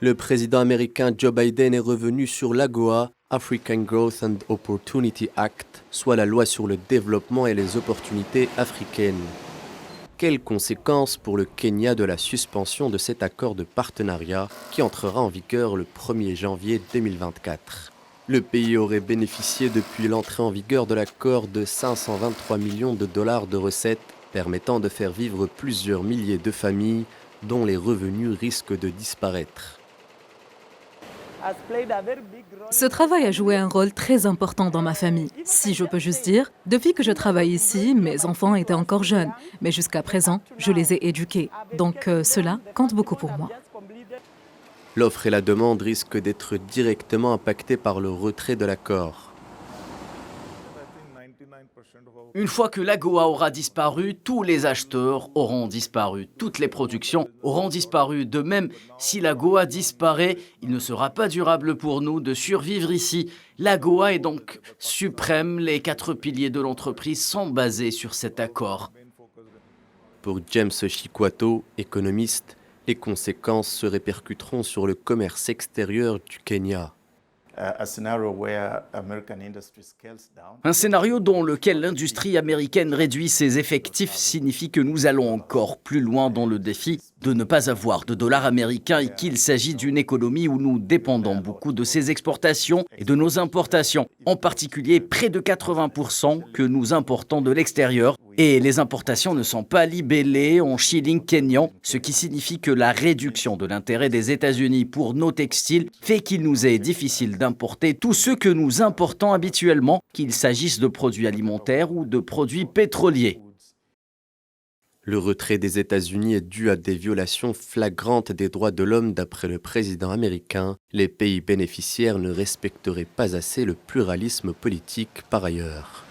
Le président américain Joe Biden est revenu sur l'AGOA, African Growth and Opportunity Act, soit la loi sur le développement et les opportunités africaines. Quelles conséquences pour le Kenya de la suspension de cet accord de partenariat qui entrera en vigueur le 1er janvier 2024 ? Le pays aurait bénéficié depuis l'entrée en vigueur de l'accord de 523 millions de dollars de recettes, permettant de faire vivre plusieurs milliers de familles dont les revenus risquent de disparaître. Ce travail a joué un rôle très important dans ma famille. Si je peux juste dire, depuis que je travaille ici, mes enfants étaient encore jeunes. Mais jusqu'à présent, je les ai éduqués. Donc cela compte beaucoup pour moi. L'offre et la demande risquent d'être directement impactées par le retrait de l'accord. Une fois que l'AGOA aura disparu, tous les acheteurs auront disparu, toutes les productions auront disparu. De même, si l'AGOA disparaît, il ne sera pas durable pour nous de survivre ici. L'AGOA est donc suprême, les 4 piliers de l'entreprise sont basés sur cet accord. Pour James Chikwato, économiste, les conséquences se répercuteront sur le commerce extérieur du Kenya. Un scénario dans lequel l'industrie américaine réduit ses effectifs signifie que nous allons encore plus loin dans le défi de ne pas avoir de dollars américains et qu'il s'agit d'une économie où nous dépendons beaucoup de ses exportations et de nos importations, en particulier près de 80% que nous importons de l'extérieur. Et les importations ne sont pas libellées en shilling kényan, ce qui signifie que la réduction de l'intérêt des États-Unis pour nos textiles fait qu'il nous est difficile d'importer tout ce que nous importons habituellement, qu'il s'agisse de produits alimentaires ou de produits pétroliers. Le retrait des États-Unis est dû à des violations flagrantes des droits de l'homme d'après le président américain. Les pays bénéficiaires ne respecteraient pas assez le pluralisme politique par ailleurs.